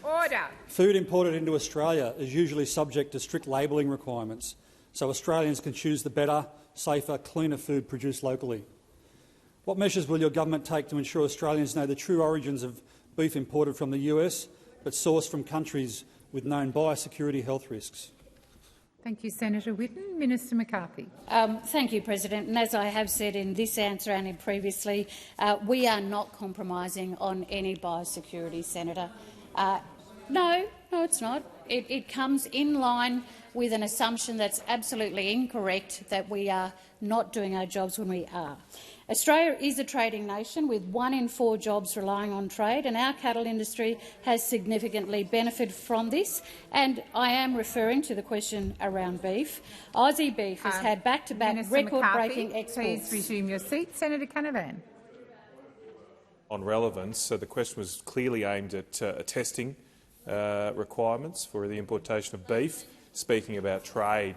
Order. Food imported into Australia is usually subject to strict labelling requirements, so Australians can choose the better, safer, cleaner food produced locally. What measures will your government take to ensure Australians know the true origins of beef imported from the US but sourced from countries with known biosecurity health risks? Thank you, Senator Whitten. Minister McCarthy. Thank you, President. And as I have said in this answer and in previously, we are not compromising on any biosecurity, Senator. No, it's not. It comes in line with an assumption that's absolutely incorrect, that we are not doing our jobs when we are. Australia is a trading nation with 1 in 4 jobs relying on trade, and our cattle industry has significantly benefited from this. And I am referring to the question around beef. Aussie beef has had back-to-back record-breaking exports. Please resume your seat. Senator Canavan. On relevance, so the question was clearly aimed at testing requirements for the importation of beef. Speaking about trade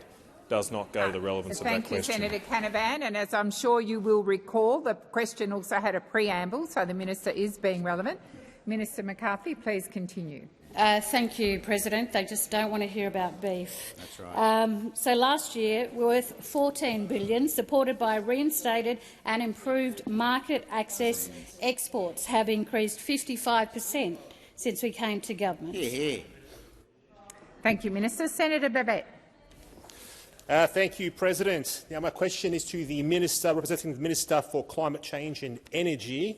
does not go to the relevance of that question. Thank you, Senator Canavan. And as I'm sure you will recall, the question also had a preamble, so the minister is being relevant. Minister McCarthy, please continue. Thank you, President. They just don't want to hear about beef. That's right. So last year, worth $14 billion, supported by reinstated and improved market access, exports have increased 55% since we came to government. Yeah. Thank you, Minister. Senator Babet. Thank you, President. Now, my question is to the Minister representing the Minister for Climate Change and Energy.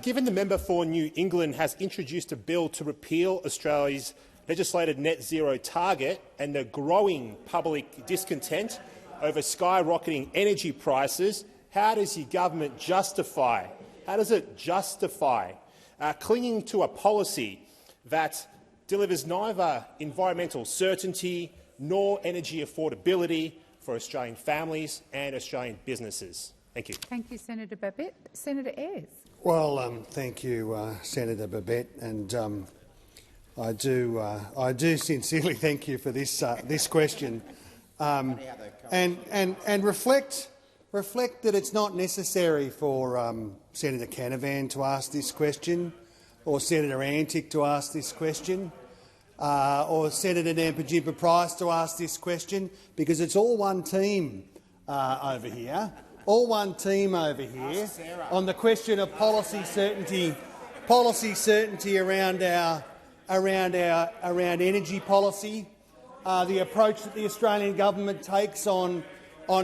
Given the member for New England has introduced a bill to repeal Australia's legislated net zero target and the growing public discontent over skyrocketing energy prices, how does your government justify clinging to a policy that delivers neither environmental certainty nor energy affordability for Australian families and Australian businesses? Thank you. Thank you, Senator Babet. Senator Ayres. Well, thank you, Senator Babet, and I do sincerely thank you for this this question, and reflect that it's not necessary for Senator Canavan to ask this question, or Senator Antic to ask this question, or Senator Nampijinpa Price to ask this question, because it's all one team over here. All one team over here on the question of policy certainty around energy policy, the approach that the Australian government takes on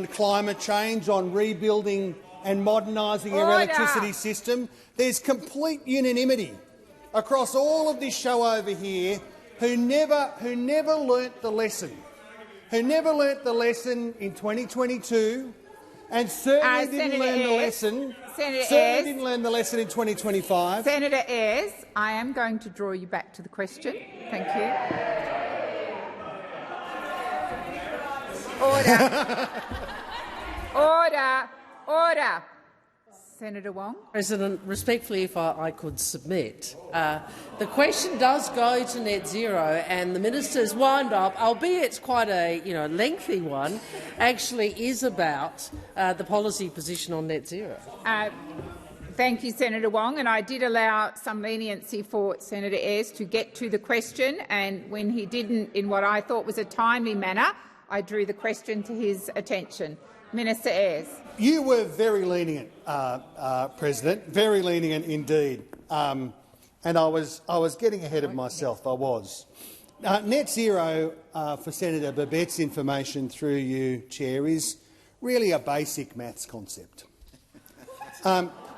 climate change, on rebuilding and modernising our electricity system. There's complete unanimity across all of this show over here who never learnt the lesson, in 2022. And certainly didn't learn the lesson. Certainly didn't learn the lesson in 2025. Senator Ayres, I am going to draw you back to the question. Thank you. Order. Order. Order. Senator Wong. President, respectfully, if I could submit, the question does go to net zero, and the minister's wind-up, albeit it's quite a lengthy one, actually is about the policy position on net zero. Thank you, Senator Wong, and I did allow some leniency for Senator Ayres to get to the question, and when he didn't, in what I thought was a timely manner, I drew the question to his attention. Minister Ayres. You were very lenient, President, very lenient indeed, and I was getting ahead of myself. I was. Net zero, for Senator Babet's information through you, Chair, is really a basic maths concept.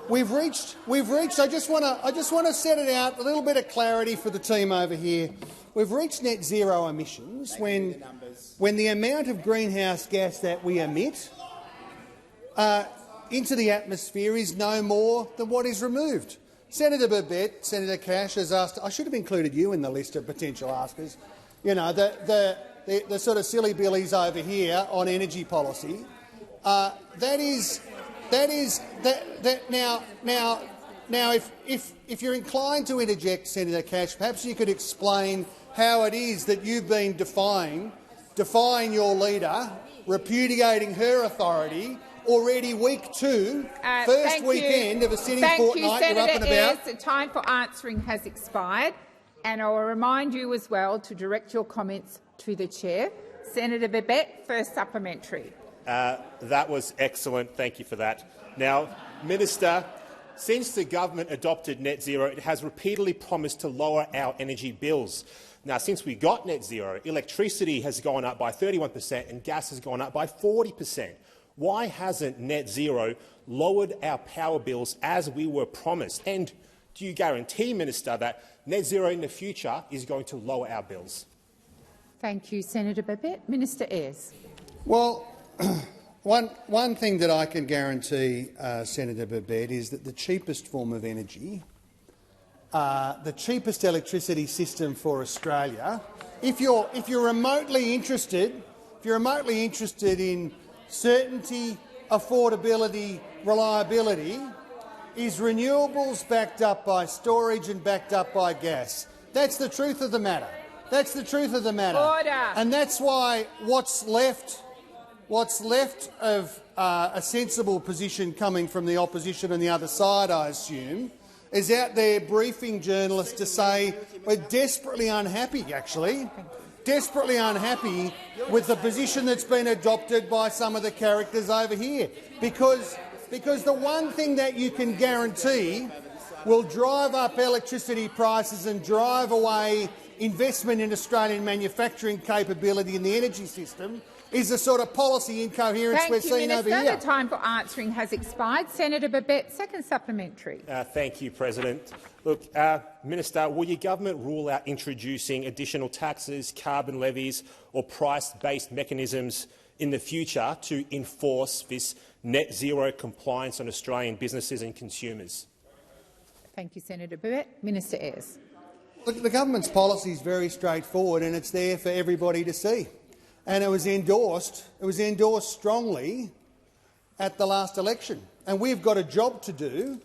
We've reached. I just want to set it out, a little bit of clarity for the team over here. We've reached net zero emissions when the amount of greenhouse gas that we emit into the atmosphere is no more than what is removed. Senator Babet, Senator Cash has asked. I should have included you in the list of potential askers. The sort of silly billies over here on energy policy. Now, if you're inclined to interject, Senator Cash, perhaps you could explain how it is that you've been defying your leader, repudiating her authority. Already week 2, first weekend of a sitting fortnight, you're up and about. The time for answering has expired, and I will remind you as well to direct your comments to the chair. Senator Babet, first supplementary. That was excellent. Thank you for that. Now, Minister, since the government adopted net zero, it has repeatedly promised to lower our energy bills. Now, since we got net zero, electricity has gone up by 31% and gas has gone up by 40%. Why hasn't net zero lowered our power bills as we were promised? And do you guarantee, Minister, that net zero in the future is going to lower our bills? Thank you, Senator Babet. Minister Ayres. Well, one thing that I can guarantee, Senator Babet, is that the cheapest form of energy, the cheapest electricity system for Australia, if you're remotely interested in certainty, affordability, reliability, is renewables backed up by storage and backed up by gas. That's the truth of the matter. That's the truth of the matter. Order. And that's why what's left of a sensible position coming from the opposition on the other side, I assume, is out there briefing journalists to say we're desperately unhappy, actually. Desperately unhappy with the position that's been adopted by some of the characters over here, because the one thing that you can guarantee will drive up electricity prices and drive away investment in Australian manufacturing capability in the energy system is the sort of policy incoherence we're seeing over here. The time for answering has expired. Senator Babet, second supplementary. Thank you, President. Look, Minister, will your government rule out introducing additional taxes, carbon levies or price-based mechanisms in the future to enforce this net zero compliance on Australian businesses and consumers? Thank you, Senator Burt. Minister Ayres. Look, the government's policy is very straightforward and it's there for everybody to see. And it was endorsed strongly at the last election. And we've got a job to do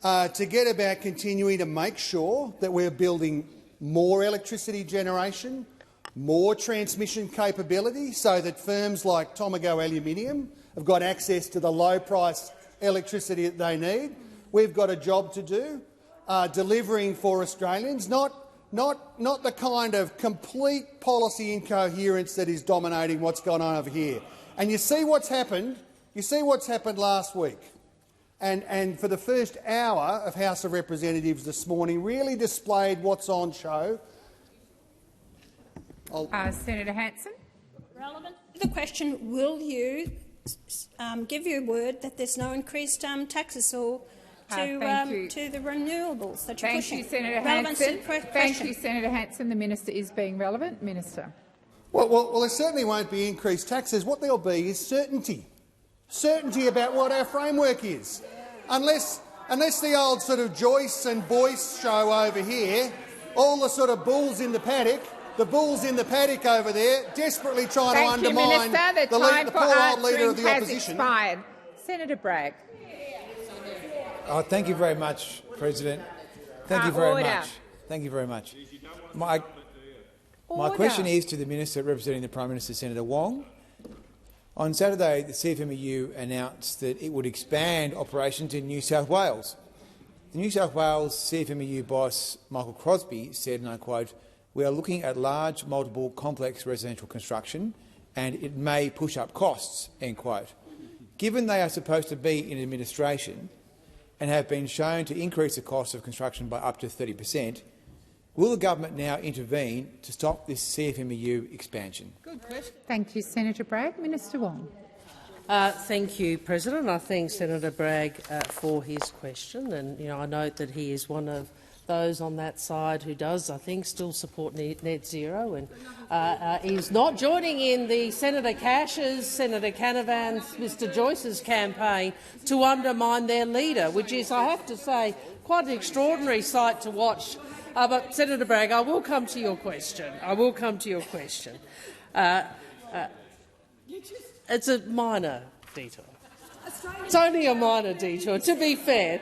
to get about continuing to make sure that we're building more electricity generation, more transmission capability, so that firms like Tomago Aluminium have got access to the low-price electricity that they need. We've got a job to do, delivering for Australians, not the kind of complete policy incoherence that is dominating what's going on over here. And you see what's happened. You see what's happened last week. And for the first hour of House of Representatives this morning really displayed what's on show. Senator Hanson. Relevant to the question, will you give your word that there's no increased taxes or to the renewables that you're pushing? Thank you, Senator Hanson. Thank you, Senator Hanson. The minister is being relevant. Minister. Well, there certainly won't be increased taxes. What there'll be is certainty. Certainty about what our framework is. Unless the old sort of Joyce and Boyce show over here, all the sort of bulls in the paddock over there, desperately trying to undermine the poor old leader of the opposition. Expired. Senator Bragg. Thank you very much, President. Thank you very much. Thank you very much. My question is to the Minister representing the Prime Minister, Senator Wong. On Saturday, the CFMEU announced that it would expand operations in New South Wales. The New South Wales CFMEU boss, Michael Crosby, said, and I quote, "We are looking at large, multiple, complex residential construction and it may push up costs." End quote. Given they are supposed to be in administration and have been shown to increase the cost of construction by up to 30%, will the government now intervene to stop this CFMEU expansion? Good question. Thank you, Senator Bragg. Minister Wong. Thank you, President. I thank Senator Bragg for his question, and I note that he is one of those on that side who does, I think, still support net zero, and is not joining in the Senator Cash's, Senator Canavan's, Mr Joyce's campaign to undermine their leader, which is, I have to say, quite an extraordinary sight to watch. But, Senator Bragg, I will come to your question. It's a minor detour. It's only a minor detour, to be fair.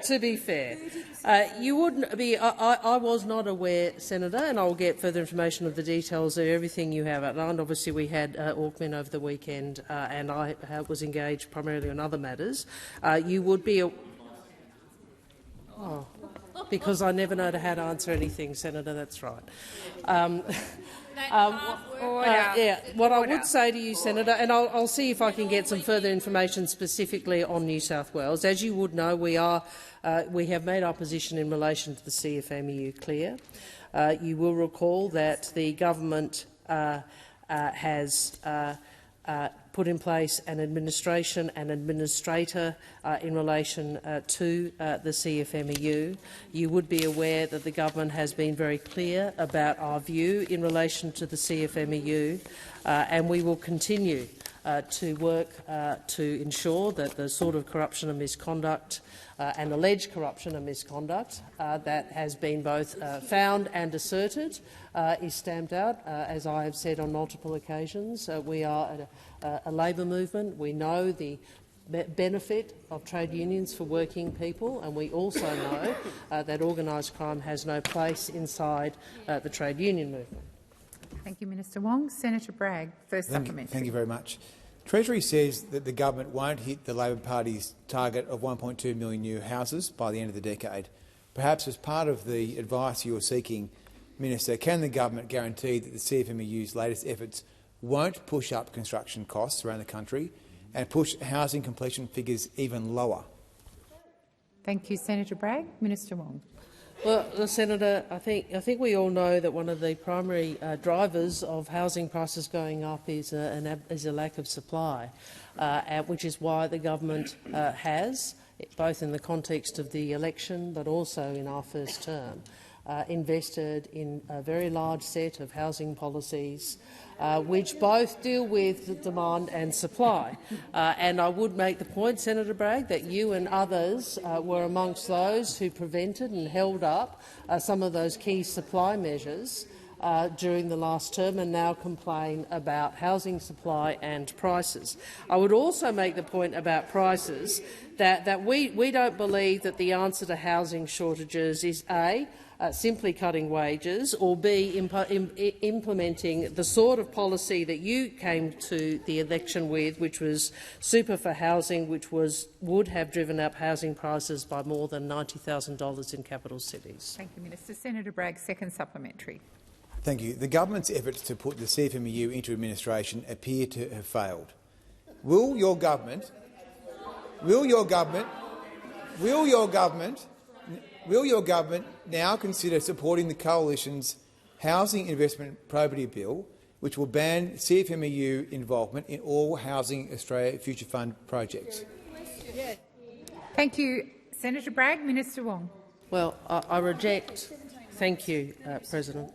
You wouldn't be. I was not aware, Senator, and I will get further information of the details of everything you have outlined. Obviously, we had Auckland over the weekend, and I was engaged primarily on other matters. You would be. Because I never know how to answer anything, Senator. That's right. What I would say to you, Senator, and I'll see if I can get some further information specifically on New South Wales. As you would know, we have made our position in relation to the CFMEU clear. You will recall that the government has put in place an administration and administrator in relation to the CFMEU. You would be aware that the government has been very clear about our view in relation to the CFMEU, and we will continue to work to ensure that the sort of corruption and misconduct and alleged corruption and misconduct that has been both found and asserted is stamped out. As I have said on multiple occasions, we are a labour movement. We know the benefit of trade unions for working people, and we also know that organised crime has no place inside the trade union movement. Thank you, Minister Wong. Senator Bragg, first supplementary. Thank you very much. Treasury says that the government won't hit the Labor Party's target of 1.2 million new houses by the end of the decade. Perhaps as part of the advice you are seeking, Minister, can the government guarantee that the CFMEU's latest efforts won't push up construction costs around the country and push housing completion figures even lower? Thank you, Senator Bragg. Minister Wong. Well, Senator, I think we all know that one of the primary drivers of housing prices going up is a lack of supply, which is why the government has, both in the context of the election but also in our first term, invested in a very large set of housing policies which both deal with the demand and supply. And I would make the point, Senator Bragg, that you and others were amongst those who prevented and held up some of those key supply measures during the last term and now complain about housing supply and prices. I would also make the point about prices that we don't believe that the answer to housing shortages is A, simply cutting wages, or B, implementing the sort of policy that you came to the election with, which was super for housing, which would have driven up housing prices by more than $90,000 in capital cities. Thank you, Minister. Senator Bragg, second supplementary. Thank you. The government's efforts to put the CFMEU into administration appear to have failed. Will your government now consider supporting the Coalition's Housing Investment Probity Bill, which will ban CFMEU involvement in all Housing Australia Future Fund projects? Thank you, Senator Bragg. Minister Wong. Well, I reject. Thank you, President.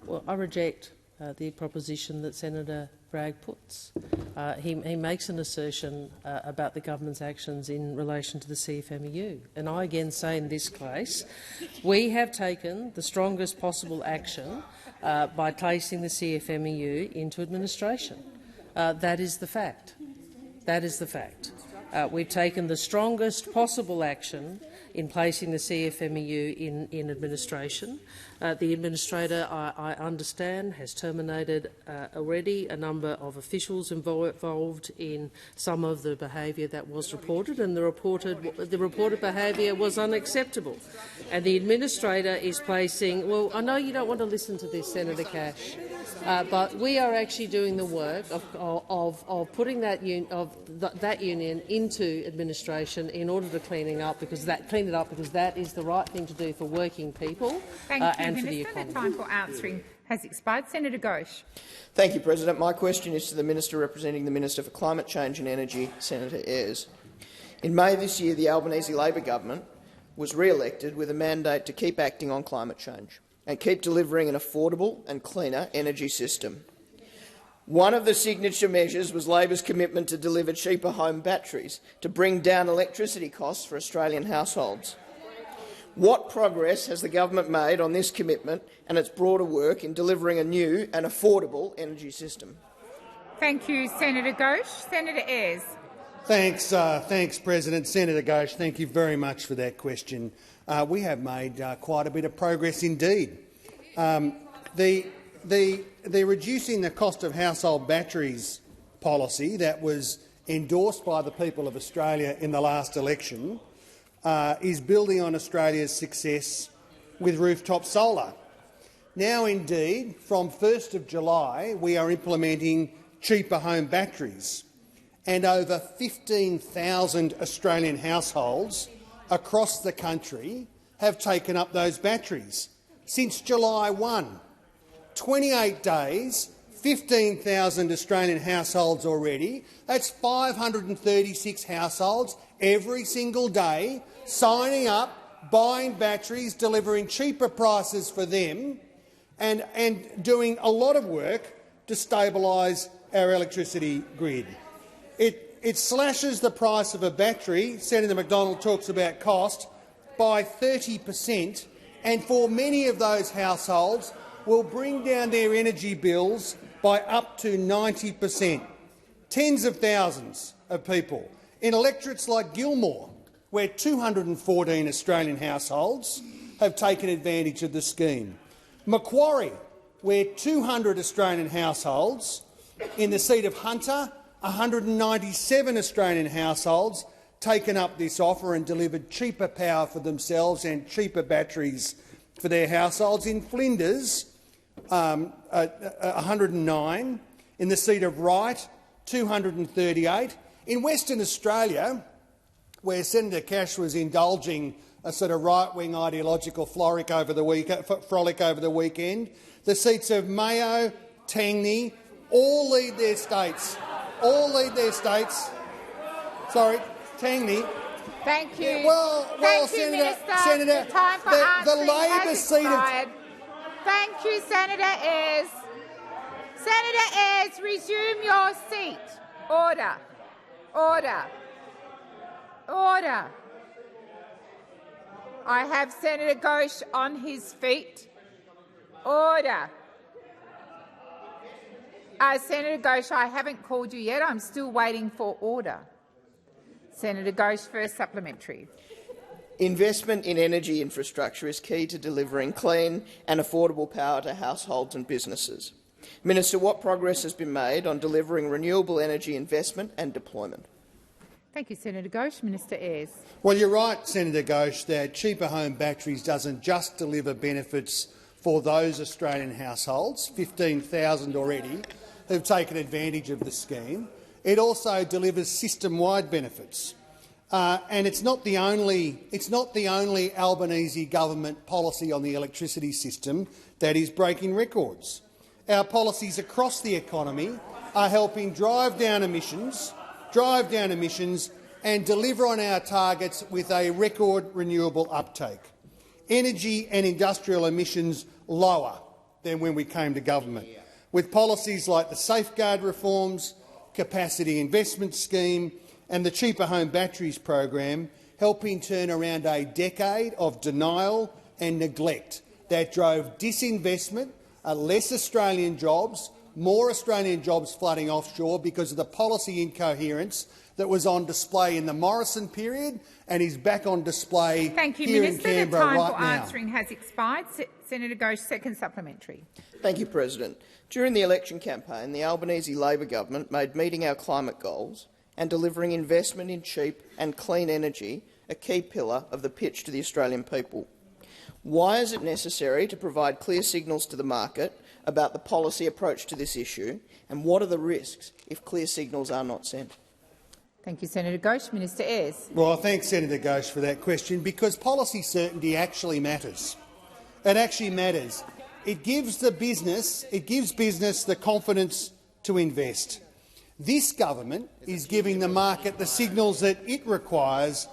Well, I reject the proposition that Senator Bragg puts. He makes an assertion about the government's actions in relation to the CFMEU. And I again say in this case, we have taken the strongest possible action by placing the CFMEU into administration. That is the fact. That is the fact. We've taken the strongest possible action in placing the CFMEU in administration. The administrator, I understand, has terminated already a number of officials involved in some of the behaviour that was reported, and the reported behaviour was unacceptable. And the administrator is placing. Well, I know you don't want to listen to this, Senator Cash, but we are actually doing the work of putting that union into administration in order to clean it up because that is the right thing to do for working people and for the economy. The time for answering has expired. Senator Ghosh. Thank you, President. My question is to the Minister representing the Minister for Climate Change and Energy, Senator Ayres. In May this year, the Albanese Labor government was re-elected with a mandate to keep acting on climate change and keep delivering an affordable and cleaner energy system. One of the signature measures was Labor's commitment to deliver cheaper home batteries to bring down electricity costs for Australian households. What progress has the government made on this commitment and its broader work in delivering a new and affordable energy system? Thank you, Senator Ghosh. Senator Ayres. Thanks, President. Senator Ghosh, thank you very much for that question. We have made quite a bit of progress indeed. The reducing the cost of household batteries policy that was endorsed by the people of Australia in the last election is building on Australia's success with rooftop solar. Now, indeed, from 1 July, we are implementing cheaper home batteries, and over 15,000 Australian households across the country have taken up those batteries since July 1. 28 days, 15,000 Australian households already. That's 536 households every single day signing up, buying batteries, delivering cheaper prices for them and doing a lot of work to stabilise our electricity grid. It slashes the price of a battery, Senator McDonald talks about cost, by 30%, and for many of those households will bring down their energy bills by up to 90%. Tens of thousands of people in electorates like Gilmore, where 214 Australian households have taken advantage of the scheme. Macquarie, where 200 Australian households, in the seat of Hunter, 197 Australian households taken up this offer and delivered cheaper power for themselves and cheaper batteries for their households. In Flinders, 109. In the seat of Wright, 238. In Western Australia, where Senator Cash was indulging a sort of right-wing ideological frolic over the weekend, the seats of Mayo, Tangney, all lead their states. Tangney, Thank you. Well, Senator, the time for the Labor has seat expired. Thank you, Senator Ayres. Senator Ayres, resume your seat. Order. Order. Order. I have Senator Ghosh on his feet. Order. Senator Ghosh, I haven't called you yet. I'm still waiting for order. Senator Ghosh, first supplementary. Investment in energy infrastructure is key to delivering clean and affordable power to households and businesses. Minister, what progress has been made on delivering renewable energy investment and deployment? Thank you, Senator Ghosh. Minister Ayres. Well, you're right, Senator Ghosh, that cheaper home batteries doesn't just deliver benefits for those Australian households, 15,000 already, who've taken advantage of the scheme. It also delivers system-wide benefits. And it's not the only Albanese government policy on the electricity system that is breaking records. Our policies across the economy are helping drive down emissions and deliver on our targets with a record renewable uptake. Energy and industrial emissions lower than when we came to government, with policies like the safeguard reforms, capacity investment scheme and the cheaper home batteries program helping turn around a decade of denial and neglect that drove disinvestment, less Australian jobs, more Australian jobs flooding offshore because of the policy incoherence that was on display in the Morrison period and is back on display here in Canberra right now. The time for answering has expired. Senator Ghosh, second supplementary. Thank you, President. During the election campaign, the Albanese Labor government made meeting our climate goals and delivering investment in cheap and clean energy a key pillar of the pitch to the Australian people. Why is it necessary to provide clear signals to the market about the policy approach to this issue, and what are the risks if clear signals are not sent? Thank you, Senator Ghosh. Minister Ayres. Well, I thank Senator Ghosh for that question, because policy certainty actually matters. It actually matters. It gives business the confidence to invest. This government is giving the market the signals that it requires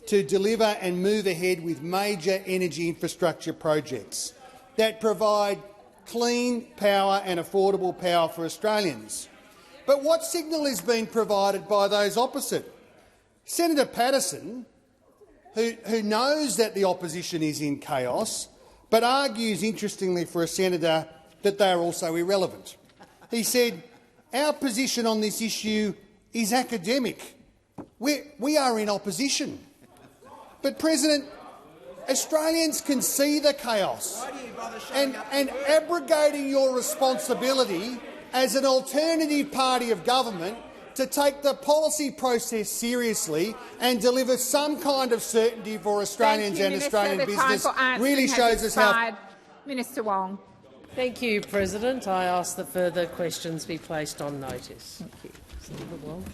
to deliver and move ahead with major energy infrastructure projects that provide clean power and affordable power for Australians. But what signal is being provided by those opposite? Senator Patterson, who knows that the opposition is in chaos, but argues, interestingly for a senator, that they are also irrelevant. He said, "Our position on this issue is academic. We are in opposition." But, President, Australians can see the chaos, and abrogating your responsibility as an alternative party of government to take the policy process seriously and deliver some kind of certainty for Australians and Australian business really shows us how— Minister Wong. Thank you, President. I ask that further questions be placed on notice. Thank you. Senator Wong.